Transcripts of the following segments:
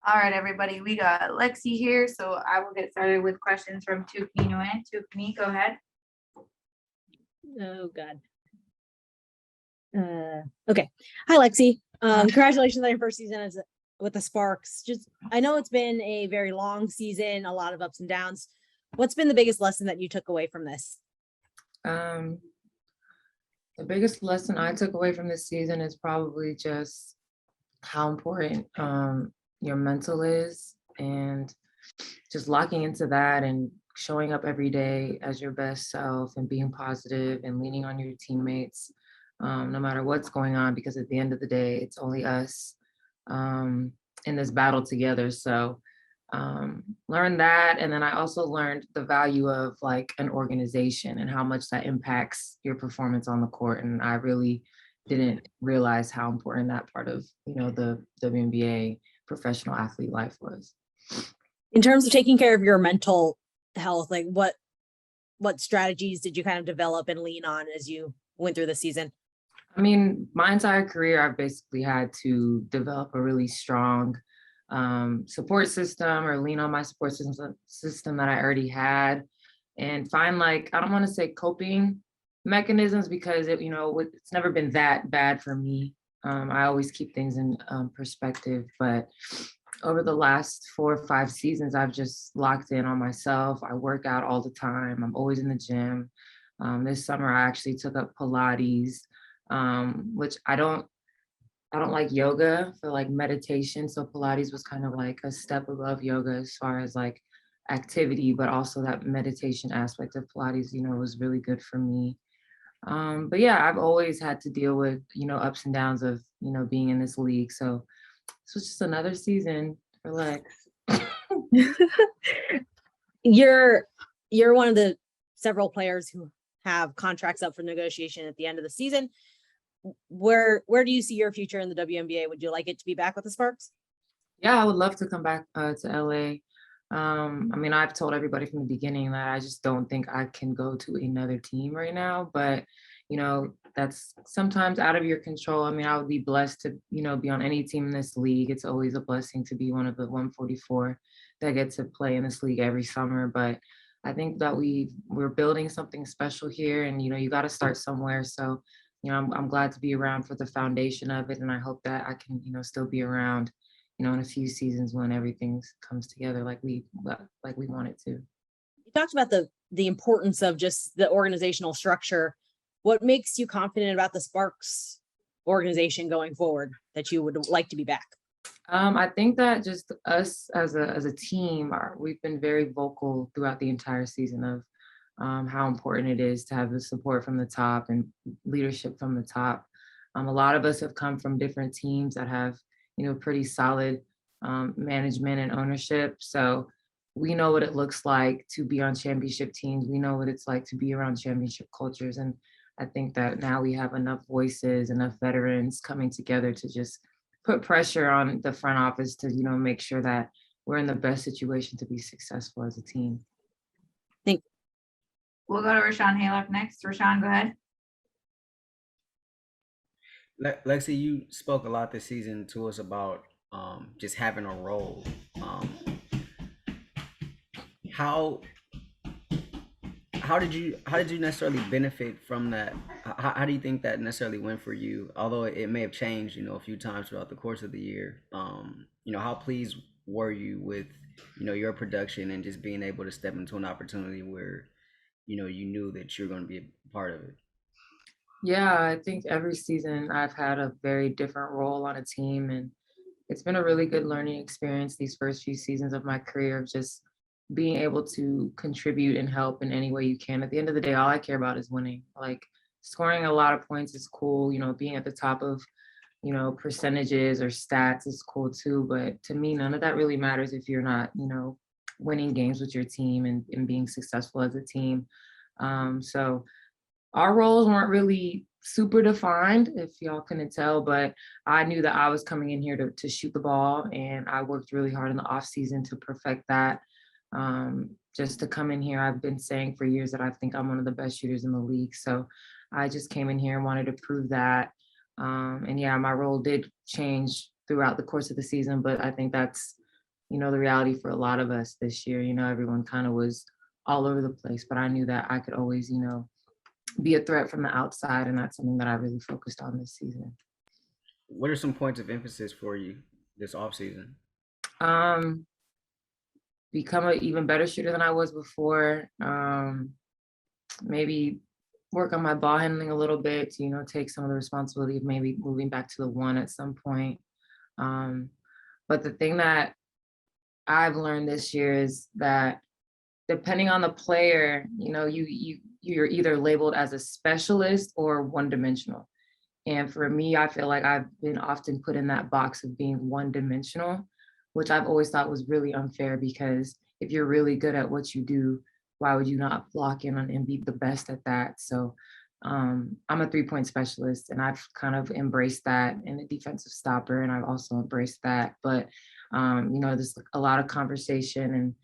All right, everybody, we got Lexie here, so I will get started with questions from Tukni Nguyen. Tukni, go ahead. Oh, God. Okay. Hi, Lexie. Congratulations on your first season with the Sparks. I know it's been a very long season, a lot of ups and downs. What's been the biggest lesson that you took away from this? The biggest lesson I took away from this season is probably just how important your mental is, and just locking into that and showing up every day as your best self and being positive and leaning on your teammates, no matter what's going on, because at the end of the day, it's only us in this battle together. So learned that. And then I also learned the value of like an organization and how much that impacts your performance on the court. And I really didn't realize how important that part of, the WNBA professional athlete life was. In terms of taking care of your mental health, like what strategies did you kind of develop and lean on as you went through the season? I mean, my entire career, I've basically had to develop a really strong support system, or lean on my support system that I already had, and find, like, I don't want to say coping mechanisms, because it's never been that bad for me. I always keep things in perspective, but over the last 4 or 5 seasons, I've just locked in on myself. I work out all the time. I'm always in the gym. This summer, I actually took up Pilates, which I don't like yoga for like meditation. So Pilates was kind of like a step above yoga as far as like activity, but also that meditation aspect of Pilates, was really good for me. But yeah, I've always had to deal with, ups and downs of, being in this league. So this was just another season for Lex. You're one of the several players who have contracts up for negotiation at the end of the season. Where do you see your future in the WNBA? Would you like it to be back with the Sparks? Yeah, I would love to come back to LA. I mean, I've told everybody from the beginning that I just don't think I can go to another team right now, but that's sometimes out of your control. I mean, I would be blessed to, be on any team in this league. It's always a blessing to be one of the 144 that get to play in this league every summer. But I think that we're building something special here, and you got to start somewhere. So I'm glad to be around for the foundation of it, and I hope that I can still be around in a few seasons when everything comes together like we want it to. You talked about the importance of just the organizational structure. What makes you confident about the Sparks organization going forward, that you would like to be back? I think that just us as a team, we've been very vocal throughout the entire season of how important it is to have the support from the top and leadership from the top. A lot of us have come from different teams that have, pretty solid management and ownership. So we know what it looks like to be on championship teams. We know what it's like to be around championship cultures. And I think that now we have enough voices, enough veterans coming together to just put pressure on the front office to, make sure that we're in the best situation to be successful as a team. Thank you. We'll go to Rashawn Haylock next. Rashawn, go ahead. Lexie, you spoke a lot this season to us about just having a role. How did you necessarily benefit from that? How do you think that necessarily went for you? Although it may have changed, a few times throughout the course of the year. How pleased were you with, your production and just being able to step into an opportunity where, you knew that you're going to be a part of it? Yeah, I think every season I've had a very different role on a team, and it's been a really good learning experience these first few seasons of my career, of just being able to contribute and help in any way you can. At the end of the day, all I care about is winning. Like, scoring a lot of points is cool, being at the top of, percentages or stats is cool too. But to me, none of that really matters if you're not, winning games with your team and being successful as a team. So our roles weren't really super defined, if y'all couldn't tell, but I knew that I was coming in here to shoot the ball, and I worked really hard in the off season to perfect that. Just to come in here, I've been saying for years that I think I'm one of the best shooters in the league. So I just came in here and wanted to prove that. And yeah, my role did change throughout the course of the season, but I think that's the reality for a lot of us this year. Everyone kind of was all over the place, but I knew that I could always, be a threat from the outside. And that's something that I really focused on this season. What are some points of emphasis for you this offseason? Become an even better shooter than I was before. Maybe work on my ball handling a little bit to, take some of the responsibility of maybe moving back to the one at some point. But the thing that I've learned this year is that depending on the player, you're either labeled as a specialist or one-dimensional. And for me, I feel like I've been often put in that box of being one-dimensional, which I've always thought was really unfair, because if you're really good at what you do, why would you not lock in on and be the best at that? So I'm a 3-point specialist, and I've kind of embraced that, in a defensive stopper, and I've also embraced that. But there's a lot of conversation and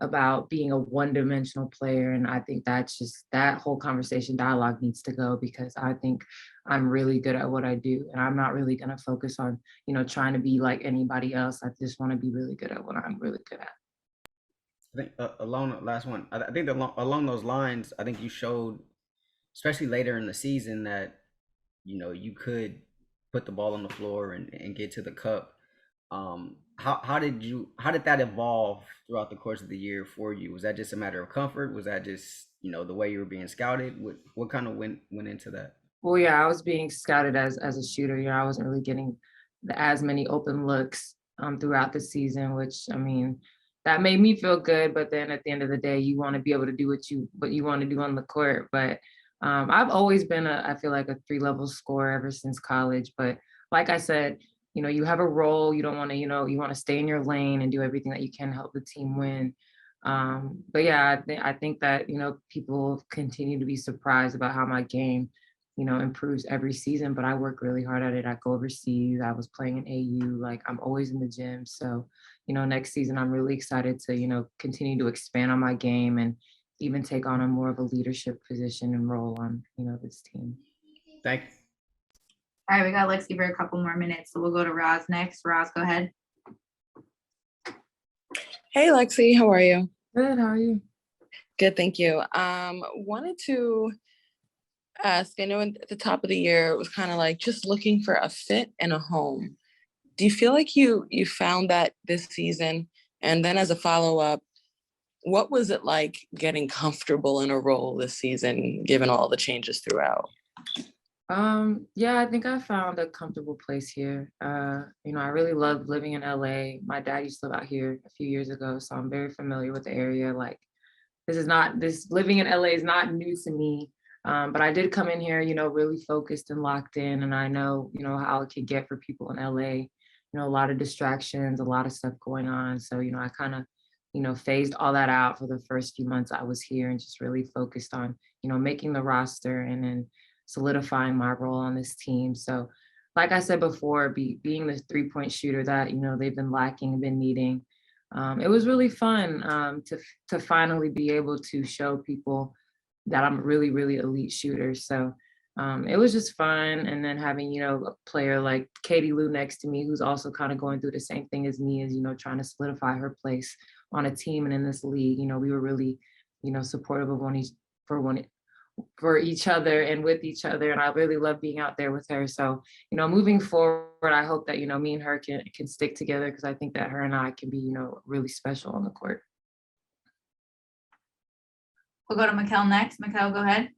about being a one-dimensional player, and I think that whole conversation dialogue needs to go, because I think I'm really good at what I do, and I'm not really going to focus on trying to be like anybody else. I just want to be really good at what I'm really good at. I think along the last one, I think along those lines, I think you showed, especially later in the season, that you could put the ball on the floor and get to the cup. How did that evolve throughout the course of the year for you? Was that just a matter of comfort? Was that just the way you were being scouted? What kind of went into that? Well, yeah, I was being scouted as a shooter. I wasn't really getting as many open looks throughout the season, which, I mean, that made me feel good. But then at the end of the day, you want to be able to do what you want to do on the court. But I've always been I feel like a 3-level scorer ever since college. But like I said, you have a role. You don't want to, you want to stay in your lane and do everything that you can to help the team win. But yeah, I think that, people continue to be surprised about how my game, improves every season, but I work really hard at it. I go overseas. I was playing in AU, like I'm always in the gym. So, next season, I'm really excited to, continue to expand on my game and even take on a more of a leadership position and role on, this team. Thank you. All right, we got Lexie for a couple more minutes, so we'll go to Roz next. Roz, go ahead. Hey, Lexie, how are you? Good, how are you? Good, thank you. Wanted to ask, I know at the top of the year, it was kind of like just looking for a fit and a home. Do you feel like you found that this season? And then as a follow-up, what was it like getting comfortable in a role this season, given all the changes throughout? Yeah, I think I found a comfortable place here. I really love living in LA. My dad used to live out here a few years ago, so I'm very familiar with the area. Like, this living in LA is not new to me. But I did come in here, really focused and locked in, and I know, how it could get for people in LA. A lot of distractions, a lot of stuff going on. So, I kind of, phased all that out for the first few months I was here, and just really focused on, making the roster and then solidifying my role on this team. So like I said before, being the 3-point shooter that, they've been lacking and been needing. It was really fun to finally be able to show people that I'm a really, really elite shooter. So it was just fun. And then having, a player like Katie Lou next to me, who's also kind of going through the same thing as me, as, trying to solidify her place on a team and in this league. We were really, supportive of for each other and with each other. And I really love being out there with her. So, moving forward, I hope that, me and her can stick together, because I think that her and I can be, really special on the court. We'll go to Mikkel next. Mikkel, go ahead.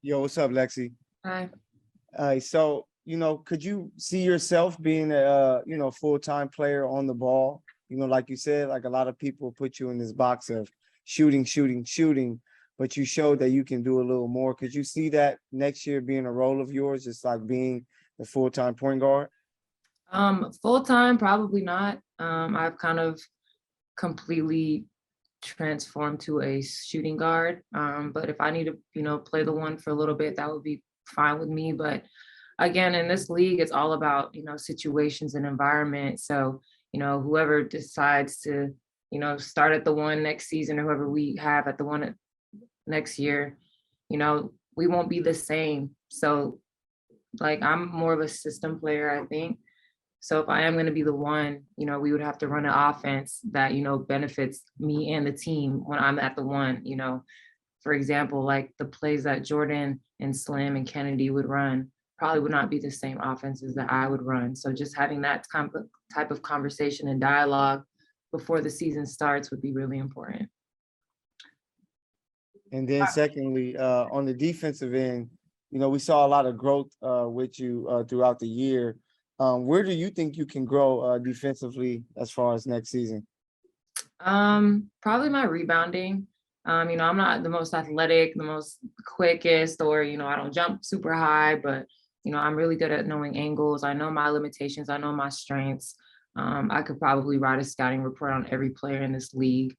Yo, what's up, Lexie? Hi. So, could you see yourself being a, full-time player on the ball? Like you said, like a lot of people put you in this box of shooting, but you showed that you can do a little more. Could you see that next year being a role of yours, just like being the full-time point guard? Full-time, probably not. I've kind of completely transformed to a shooting guard. But if I need to, play the one for a little bit, that would be fine with me. But again, in this league, it's all about, situations and environment. So, whoever decides to, start at the one next season, or whoever we have at the one next year, we won't be the same. So like, I'm more of a system player, I think. So if I am going to be the one, we would have to run an offense that, benefits me and the team when I'm at the one, for example, like the plays that Jordan and Slim and Kennedy would run probably would not be the same offenses that I would run. So just having that type of conversation and dialogue before the season starts would be really important. And then secondly, on the defensive end, we saw a lot of growth with you throughout the year. Where do you think you can grow defensively as far as next season? Probably my rebounding. I'm not the most athletic, the most quickest, or, I don't jump super high, but, I'm really good at knowing angles. I know my limitations. I know my strengths. I could probably write a scouting report on every player in this league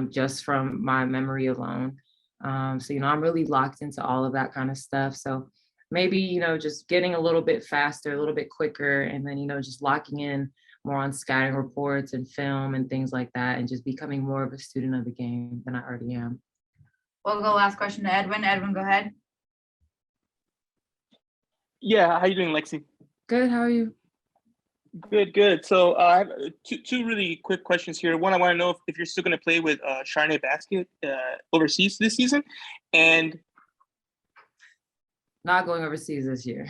just from my memory alone. So, I'm really locked into all of that kind of stuff. So maybe, just getting a little bit faster, a little bit quicker, and then, just locking in more on scouting reports and film and things like that, and just becoming more of a student of the game than I already am. We'll go last question to Edwin. Edwin, go ahead. Yeah, how you doing, Lexie? Good, how are you? Good. So I have two really quick questions here. One, I want to know if you're still going to play with Charnay Basket overseas this season, and Not going overseas this year.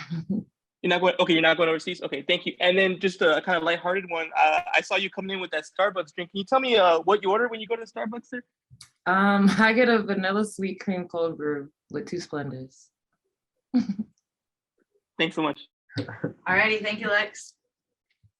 you're not going. Okay, you're not going overseas. Okay, thank you. And then just a kind of lighthearted one. I saw you coming in with that Starbucks drink. Can you tell me what you order when you go to Starbucks, sir? I get a vanilla sweet cream cold brew with 2 Splendas. Thanks so much. All righty, thank you, Lex.